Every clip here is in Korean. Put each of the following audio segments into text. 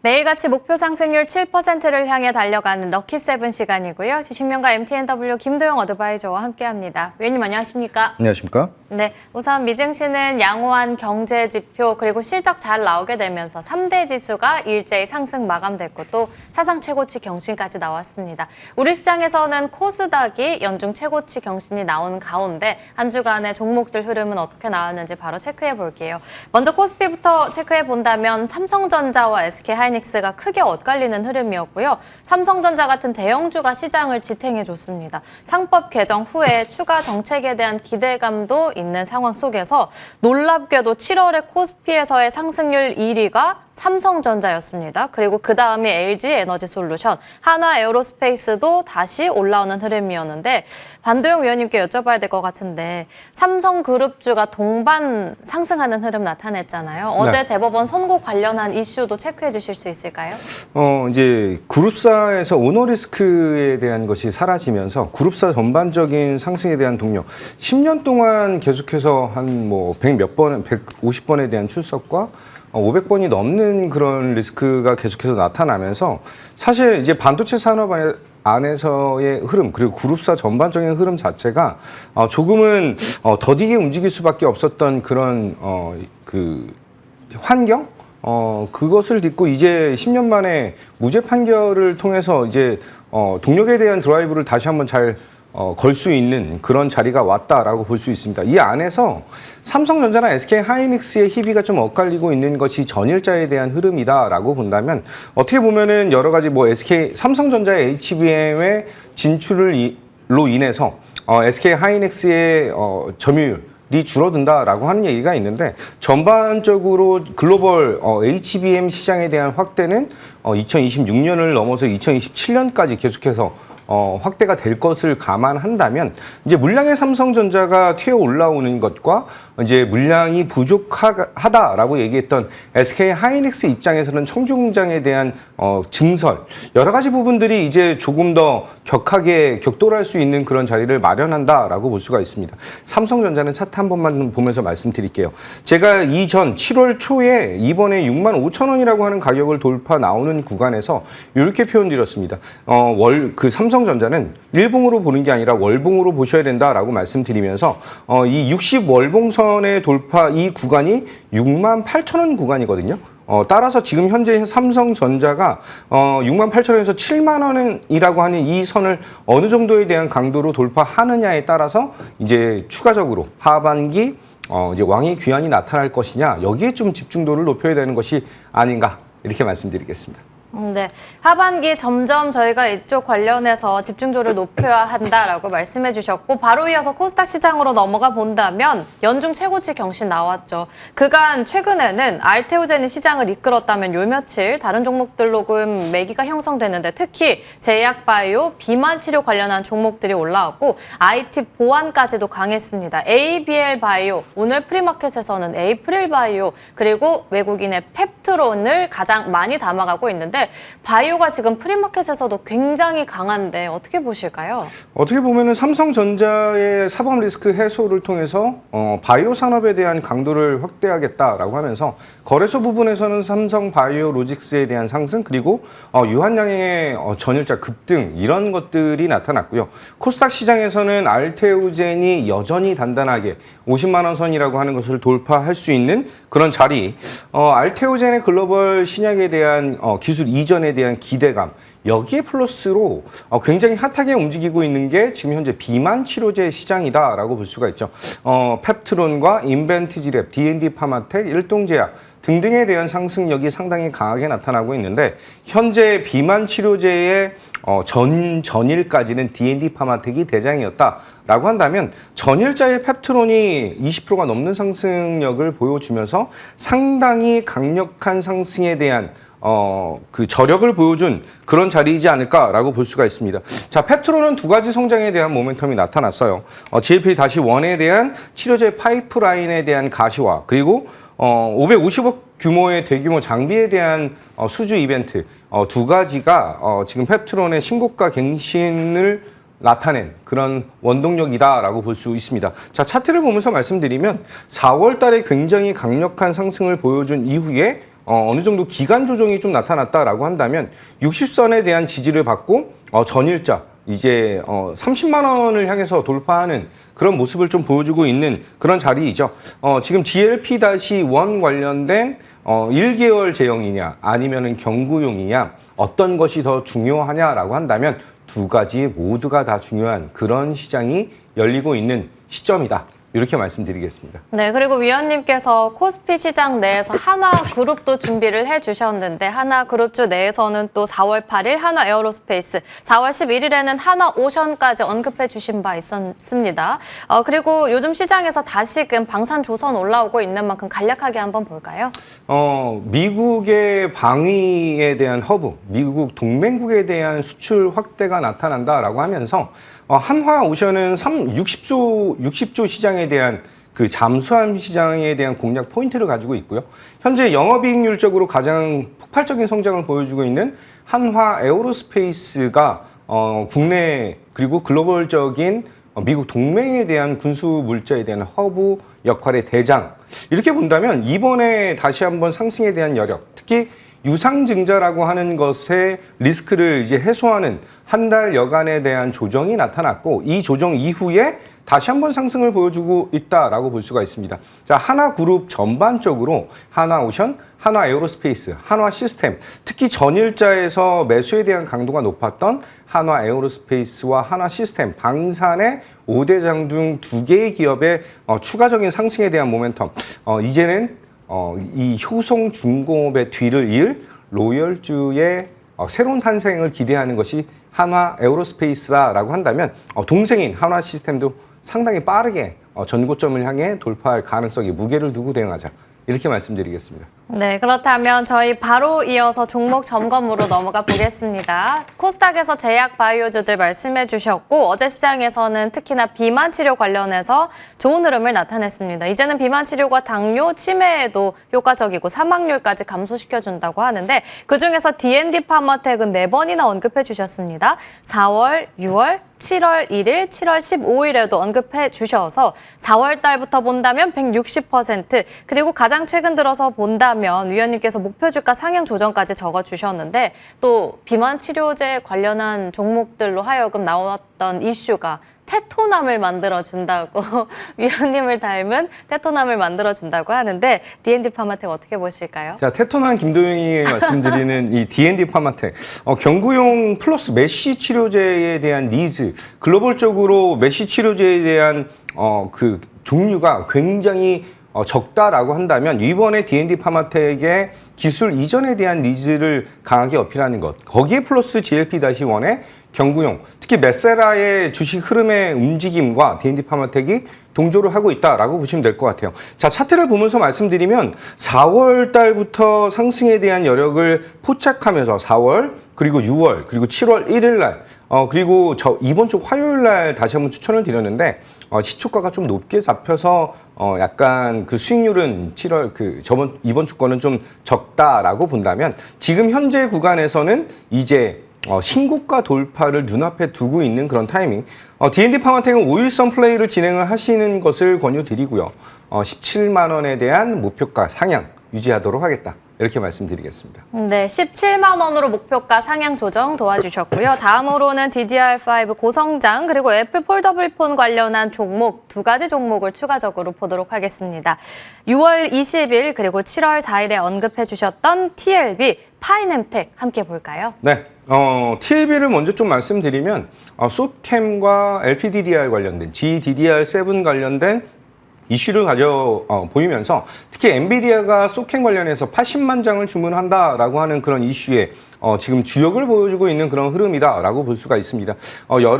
매일같이 목표 상승률 7%를 향해 달려가는 럭키세븐 시간이고요. 주식명가 MTNW 김도영 어드바이저와 함께합니다. 위원님 안녕하십니까? 안녕하십니까? 네, 우선 미증시는 양호한 경제 지표 그리고 실적 잘 나오게 되면서 3대 지수가 일제히 상승 마감됐고 또 사상 최고치 경신까지 나왔습니다. 우리 시장에서는 코스닥이 연중 최고치 경신이 나오는 가운데 한 주간의 종목들 흐름은 어떻게 나왔는지 바로 체크해 볼게요. 먼저 코스피부터 체크해 본다면 삼성전자와 SK하이닉스가 크게 엇갈리는 흐름이었고요. 삼성전자 같은 대형주가 시장을 지탱해줬습니다. 상법 개정 후에 추가 정책에 대한 기대감도 있는 상황 속에서 놀랍게도 7월에 코스피에서의 상승률 1위가 삼성전자였습니다. 그리고 그 다음이 LG에너지솔루션, 한화에어로스페이스도 다시 올라오는 흐름이었는데 반도영 위원님께 여쭤봐야 될 것 같은데 삼성그룹주가 동반 상승하는 흐름 나타냈잖아요. 어제 네. 대법원 선고 관련한 이슈도 체크해 주실 수 있을까요? 이제 그룹사에서 오너리스크에 대한 것이 사라지면서 그룹사 전반적인 상승에 대한 동력, 10년 동안 계속해서 한 뭐 150번에 대한 출석과 500번이 넘는 그런 리스크가 계속해서 나타나면서 사실 이제 반도체 산업 안에서의 흐름 그리고 그룹사 전반적인 흐름 자체가 조금은 더디게 움직일 수밖에 없었던 그런 그 환경 그것을 딛고 이제 10년 만에 무죄 판결을 통해서 이제 동력에 대한 드라이브를 다시 한번 잘 걸 수 있는 그런 자리가 왔다라고 볼 수 있습니다. 이 안에서 삼성전자나 SK하이닉스의 희비가 좀 엇갈리고 있는 것이 전일자에 대한 흐름이다라고 본다면 어떻게 보면은 여러 가지 뭐 삼성전자의 HBM의 진출로 인해서 SK하이닉스의 점유율이 줄어든다라고 하는 얘기가 있는데 전반적으로 글로벌 HBM 시장에 대한 확대는 2026년을 넘어서 2027년까지 계속해서 확대가 될 것을 감안한다면 이제 물량의 삼성전자가 튀어 올라오는 것과 이제 물량이 부족하다라고 얘기했던 SK하이닉스 입장에서는 청주 공장에 대한 증설 여러 가지 부분들이 이제 조금 더 격하게 격돌할 수 있는 그런 자리를 마련한다라고 볼 수가 있습니다. 삼성전자는 차트 한 번만 보면서 말씀드릴게요. 제가 이전 7월 초에 이번에 65,000원이라고 하는 가격을 돌파 나오는 구간에서 이렇게 표현드렸습니다. 그 삼성전자는 일봉으로 보는 게 아니라 월봉으로 보셔야 된다라고 말씀드리면서 이 60월봉선의 돌파 이 구간이 68,000원 구간이거든요. 따라서 지금 현재 삼성전자가 68,000원에서 7만 원이라고 하는 이 선을 어느 정도에 대한 강도로 돌파하느냐에 따라서 이제 추가적으로 하반기 이제 왕의 귀환이 나타날 것이냐 여기에 좀 집중도를 높여야 되는 것이 아닌가 이렇게 말씀드리겠습니다. 네, 하반기 점점 저희가 이쪽 관련해서 집중도를 높여야 한다라고 말씀해 주셨고 바로 이어서 코스닥 시장으로 넘어가 본다면 연중 최고치 경신 나왔죠. 그간 최근에는 알테오젠이 시장을 이끌었다면 요 며칠 다른 종목들로 매기가 형성되는데 특히 제약바이오, 비만치료 관련한 종목들이 올라왔고 IT 보안까지도 강했습니다. ABL바이오, 오늘 프리마켓에서는 에이프릴바이오 그리고 외국인의 펩트론을 가장 많이 담아가고 있는데 바이오가 지금 프리마켓에서도 굉장히 강한데 어떻게 보실까요? 어떻게 보면은 삼성전자의 사법 리스크 해소를 통해서 바이오 산업에 대한 강도를 확대하겠다라고 하면서 거래소 부분에서는 삼성 바이오 로직스에 대한 상승 그리고 유한양의 전일자 급등 이런 것들이 나타났고요. 코스닥 시장에서는 알테오젠이 여전히 단단하게 50만 원 선이라고 하는 것을 돌파할 수 있는 그런 자리. 알테오젠의 글로벌 신약에 대한 기술 이전에 대한 기대감 여기에 플러스로 굉장히 핫하게 움직이고 있는 게 지금 현재 비만 치료제 시장이다라고 볼 수가 있죠. 펩트론과 인벤티지랩, D&D 파마텍, 일동제약 등등에 대한 상승력이 상당히 강하게 나타나고 있는데 현재 비만 치료제의 전일까지는 D&D 파마텍이 대장이었다라고 한다면 전일자의 펩트론이 20%가 넘는 상승력을 보여주면서 상당히 강력한 상승에 대한 그 저력을 보여준 그런 자리이지 않을까라고 볼 수가 있습니다. 자, 펩트론은 두 가지 성장에 대한 모멘텀이 나타났어요. GLP-1에 대한 치료제 파이프라인에 대한 가시화 그리고 550억 규모의 대규모 장비에 대한 수주 이벤트 두 가지가 지금 펩트론의 신고가 갱신을 나타낸 그런 원동력이다라고 볼 수 있습니다. 자, 차트를 보면서 말씀드리면 4월 달에 굉장히 강력한 상승을 보여준 이후에 어느 정도 기간 조정이 좀 나타났다라고 한다면 60선에 대한 지지를 받고 전일자 이제 30만 원을 향해서 돌파하는 그런 모습을 좀 보여주고 있는 그런 자리이죠. 지금 GLP-1 관련된 1개월 제형이냐 아니면은 경구용이냐 어떤 것이 더 중요하냐라고 한다면 두 가지 모두가 다 중요한 그런 시장이 열리고 있는 시점이다. 이렇게 말씀드리겠습니다. 네, 그리고 위원님께서 코스피 시장 내에서 한화그룹도 준비를 해주셨는데 한화그룹주 내에서는 또 4월 8일 한화에어로스페이스, 4월 11일에는 한화오션까지 언급해 주신 바 있었습니다. 그리고 요즘 시장에서 다시금 방산조선 올라오고 있는 만큼 간략하게 한번 볼까요? 미국의 방위에 대한 허브, 미국 동맹국에 대한 수출 확대가 나타난다라고 하면서 한화오션은 60조 시장에 대한 그 잠수함 시장에 대한 공략 포인트를 가지고 있고요. 현재 영업이익률적으로 가장 폭발적인 성장을 보여주고 있는 한화에어로스페이스가 국내 그리고 글로벌적인 미국 동맹에 대한 군수 물자에 대한 허브 역할의 대장. 이렇게 본다면 이번에 다시 한번 상승에 대한 여력, 특히 유상증자라고 하는 것의 리스크를 이제 해소하는 한 달 여간에 대한 조정이 나타났고 이 조정 이후에 다시 한번 상승을 보여주고 있다라고 볼 수가 있습니다. 자, 하나그룹 전반적으로 하나오션, 한화에어로스페이스, 한화시스템, 특히 전일자에서 매수에 대한 강도가 높았던 한화에어로스페이스와 한화시스템, 방산의 5대장 등 두 개의 기업의 추가적인 상승에 대한 모멘텀, 이제는 이 효성중공업의 뒤를 이을 로열주의 새로운 탄생을 기대하는 것이 한화에어로스페이스라고 한다면 동생인 한화시스템도 상당히 빠르게 전고점을 향해 돌파할 가능성이 무게를 두고 대응하자. 이렇게 말씀드리겠습니다. 네, 그렇다면 저희 바로 이어서 종목 점검으로 넘어가 보겠습니다. 코스닥에서 제약 바이오주들 말씀해 주셨고 어제 시장에서는 특히나 비만 치료 관련해서 좋은 흐름을 나타냈습니다. 이제는 비만 치료가 당뇨, 치매에도 효과적이고 사망률까지 감소시켜준다고 하는데 그중에서 D&D 파마텍은 4번이나 언급해 주셨습니다. 4월, 6월, 7월 1일, 7월 15일에도 언급해 주셔서 4월 달부터 본다면 160%, 그리고 가장 최근 들어서 본다면 위원님께서 목표 주가 상향 조정까지 적어 주셨는데 또 비만 치료제 관련한 종목들로 하여금 나왔던 이슈가 테토남을 만들어준다고 위원님을 닮은 테토남을 만들어준다고 하는데 D&D 파마텍 어떻게 보실까요? 자, 테토남 김도영이 말씀드리는 이 D&D 파마텍 경구용 플러스 메쉬 치료제에 대한 니즈, 글로벌적으로 메쉬 치료제에 대한 그 종류가 굉장히 적다라고 한다면 이번에 D&D 파마텍의 기술 이전에 대한 니즈를 강하게 어필하는 것, 거기에 플러스 GLP-1의 경구용, 특히 메세라의 주식 흐름의 움직임과 D&D 파마텍이 동조를 하고 있다라고 보시면 될 것 같아요. 자, 차트를 보면서 말씀드리면 4월 달부터 상승에 대한 여력을 포착하면서 4월, 그리고 6월, 그리고 7월 1일 날, 그리고 이번 주 화요일 날 다시 한번 추천을 드렸는데 시초가가 좀 높게 잡혀서 약간 그 수익률은 이번 주 거는 좀 적다라고 본다면 지금 현재 구간에서는 이제 신고가 돌파를 눈앞에 두고 있는 그런 타이밍. D&D 파마텍은 5일선 플레이를 진행을 하시는 것을 권유드리고요. 17만 원에 대한 목표가 상향 유지하도록 하겠다. 이렇게 말씀드리겠습니다. 네, 17만 원으로 목표가 상향 조정 도와주셨고요. 다음으로는 DDR5 고성장 그리고 애플 폴더블 폰 관련한 종목 두 가지 종목을 추가적으로 보도록 하겠습니다. 6월 20일 그리고 7월 4일에 언급해 주셨던 TLB, 파이넴텍 함께 볼까요? 네. TLB를 먼저 좀 말씀드리면 소캠과 LPDDR 관련된 GDDR7 관련된 이슈를 보이면서 특히 엔비디아가 소캠 관련해서 80만 장을 주문한다라고 하는 그런 이슈에 지금 주력을 보여주고 있는 그런 흐름이다라고 볼 수가 있습니다.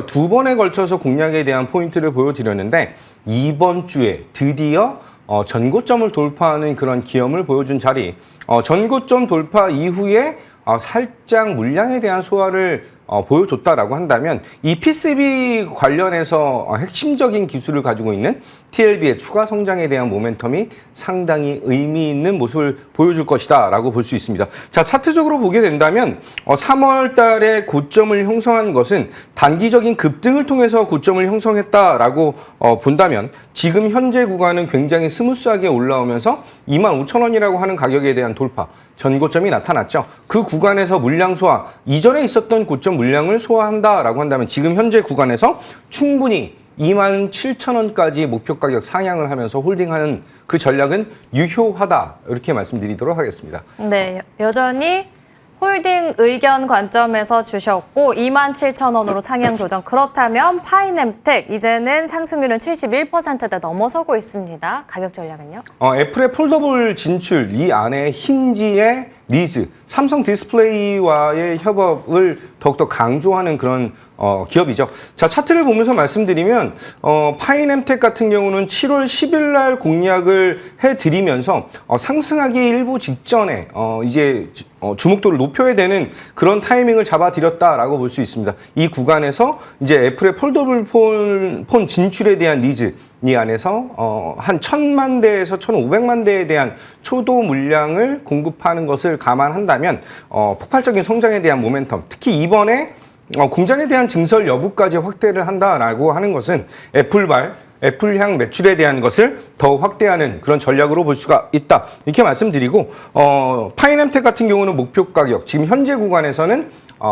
두 번에 걸쳐서 공략에 대한 포인트를 보여드렸는데 이번 주에 드디어 전고점을 돌파하는 그런 기염을 보여준 자리, 전고점 돌파 이후에 살짝 물량에 대한 소화를 보여줬다라고 한다면 이 PCB 관련해서 핵심적인 기술을 가지고 있는 TLB의 추가 성장에 대한 모멘텀이 상당히 의미 있는 모습을 보여줄 것이다 라고 볼 수 있습니다. 자, 차트적으로 보게 된다면 3월 달에 고점을 형성한 것은 단기적인 급등을 통해서 고점을 형성했다라고 본다면 지금 현재 구간은 굉장히 스무스하게 올라오면서 25,000원이라고 하는 가격에 대한 돌파, 전고점이 나타났죠. 그 구간에서 물량 소화, 이전에 있었던 고점 물량을 소화한다라고 한다면 지금 현재 구간에서 충분히 27,000원까지 목표 가격 상향을 하면서 홀딩하는 그 전략은 유효하다. 이렇게 말씀드리도록 하겠습니다. 네, 여전히 홀딩 의견 관점에서 주셨고 27,000원으로 상향 조정. 그렇다면 파이nem텍 이제는 상승률은 71%대 넘어서고 있습니다. 가격 전략은요? 애플의 폴더블 진출, 이 안에 힌지의 리즈, 삼성 디스플레이와의 협업을 더욱더 강조하는 그런 기업이죠. 자, 차트를 보면서 말씀드리면 파이nem텍 같은 경우는 7월 10일 날 공략을 해드리면서 상승하기 일부 직전에 이제 주목도를 높여야 되는 그런 타이밍을 잡아드렸다라고 볼 수 있습니다. 이 구간에서 이제 애플의 폴더블 폰 진출에 대한 니즈, 이 안에서 한 1,000만 대에서 1,500만 대에 대한 초도 물량을 공급하는 것을 감안한다면 폭발적인 성장에 대한 모멘텀, 특히 이번에 공장에 대한 증설 여부까지 확대를 한다라고 하는 것은 애플향 매출에 대한 것을 더 확대하는 그런 전략으로 볼 수가 있다. 이렇게 말씀드리고 파이nem텍 같은 경우는 목표 가격, 지금 현재 구간에서는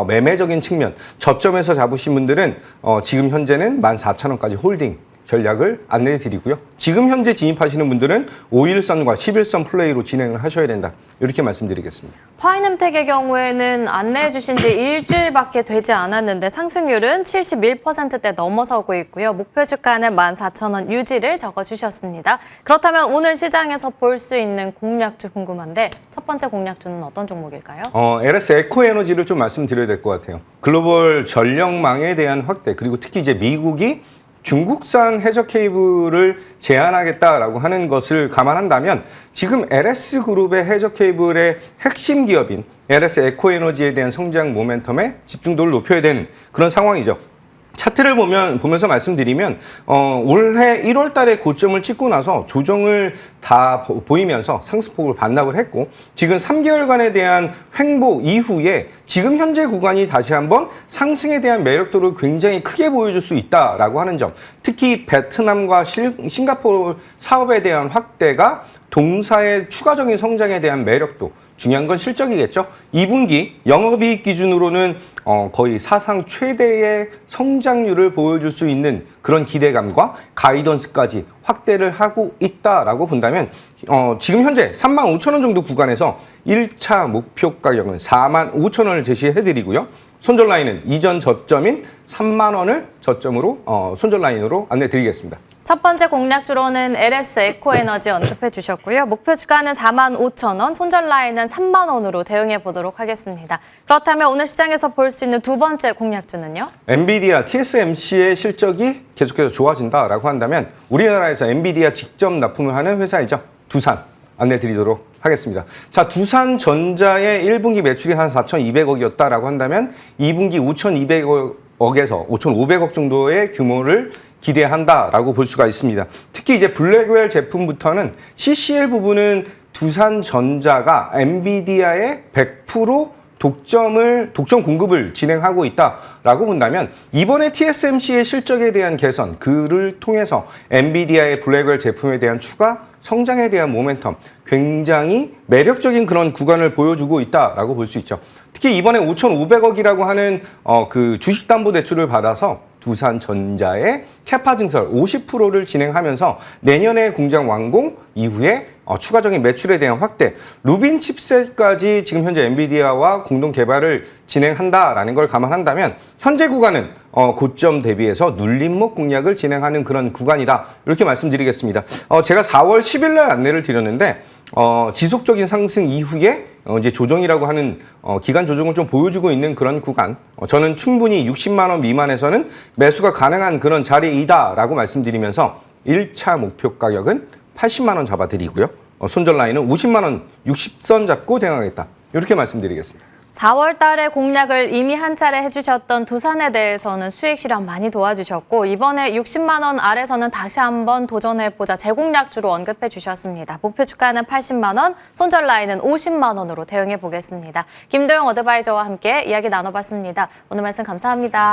매매적인 측면, 저점에서 잡으신 분들은 지금 현재는 14,000원까지 홀딩 전략을 안내해 드리고요. 지금 현재 진입하시는 분들은 5일선과 10일선 플레이로 진행을 하셔야 된다. 이렇게 말씀드리겠습니다. 파이nem텍의 경우에는 안내해 주신 지 일주일밖에 되지 않았는데 상승률은 71%대 넘어서고 있고요. 목표 주가는 14,000원 유지를 적어주셨습니다. 그렇다면 오늘 시장에서 볼 수 있는 공략주 궁금한데 첫 번째 공략주는 어떤 종목일까요? LS 에코에너지를 좀 말씀드려야 될 것 같아요. 글로벌 전력망에 대한 확대, 그리고 특히 이제 미국이 중국산 해저 케이블을 제한하겠다라고 하는 것을 감안한다면 지금 LS그룹의 해저 케이블의 핵심 기업인 LS 에코에너지에 대한 성장 모멘텀에 집중도를 높여야 되는 그런 상황이죠. 차트를 보면서 말씀드리면 올해 1월 달에 고점을 찍고 나서 조정을 다 보이면서 상승폭을 반납을 했고 지금 3개월간에 대한 횡보 이후에 지금 현재 구간이 다시 한번 상승에 대한 매력도를 굉장히 크게 보여줄 수 있다라고 하는 점, 특히 베트남과 싱가포르 사업에 대한 확대가 동사의 추가적인 성장에 대한 매력도, 중요한 건 실적이겠죠. 2분기 영업이익 기준으로는 거의 사상 최대의 성장률을 보여줄 수 있는 그런 기대감과 가이던스까지 확대를 하고 있다라고 본다면 지금 현재 35,000원 정도 구간에서 1차 목표 가격은 45,000원을 제시해드리고요. 손절 라인은 이전 저점인 3만 원을 저점으로 손절 라인으로 안내드리겠습니다. 첫 번째 공략주로는 LS 에코에너지 언급해 주셨고요. 목표 주가는 45,000원, 손절 라인은 3만 원으로 대응해 보도록 하겠습니다. 그렇다면 오늘 시장에서 볼 수 있는 두 번째 공략주는요? 엔비디아, TSMC의 실적이 계속해서 좋아진다라고 한다면 우리나라에서 엔비디아 직접 납품을 하는 회사이죠. 두산 안내드리도록 하겠습니다. 자, 두산전자의 1분기 매출이 한 4,200억이었다라고 한다면 2분기 5,200억에서 5,500억 정도의 규모를 기대한다라고 볼 수가 있습니다. 특히 이제 블랙웰 제품부터는 CCL 부분은 두산전자가 엔비디아의 100% 독점 공급을 진행하고 있다라고 본다면 이번에 TSMC의 실적에 대한 개선, 그를 통해서 엔비디아의 블랙웰 제품에 대한 추가 성장에 대한 모멘텀, 굉장히 매력적인 그런 구간을 보여주고 있다라고 볼 수 있죠. 특히 이번에 5,500억이라고 하는 그 주식담보대출을 받아서 두산전자의 캐파 증설 50%를 진행하면서 내년에 공장 완공 이후에 추가적인 매출에 대한 확대, 루빈 칩셋까지 지금 현재 엔비디아와 공동 개발을 진행한다라는 걸 감안한다면 현재 구간은 고점 대비해서 눌림목 공략을 진행하는 그런 구간이다. 이렇게 말씀드리겠습니다. 제가 4월 10일 날 안내를 드렸는데 지속적인 상승 이후에 이제 조정이라고 하는 기간 조정을 좀 보여주고 있는 그런 구간, 저는 충분히 60만 원 미만에서는 매수가 가능한 그런 자리이다라고 말씀드리면서 1차 목표 가격은 80만 원 잡아드리고요. 손절 라인은 50만 원 60선 잡고 대응하겠다. 이렇게 말씀드리겠습니다. 4월 달에 공략을 이미 한 차례 해주셨던 두산에 대해서는 수익 실현 많이 도와주셨고 이번에 60만 원 아래서는 다시 한번 도전해보자 재공략주로 언급해 주셨습니다. 목표 주가는 80만 원, 손절 라인은 50만 원으로 대응해 보겠습니다. 김도영 어드바이저와 함께 이야기 나눠봤습니다. 오늘 말씀 감사합니다.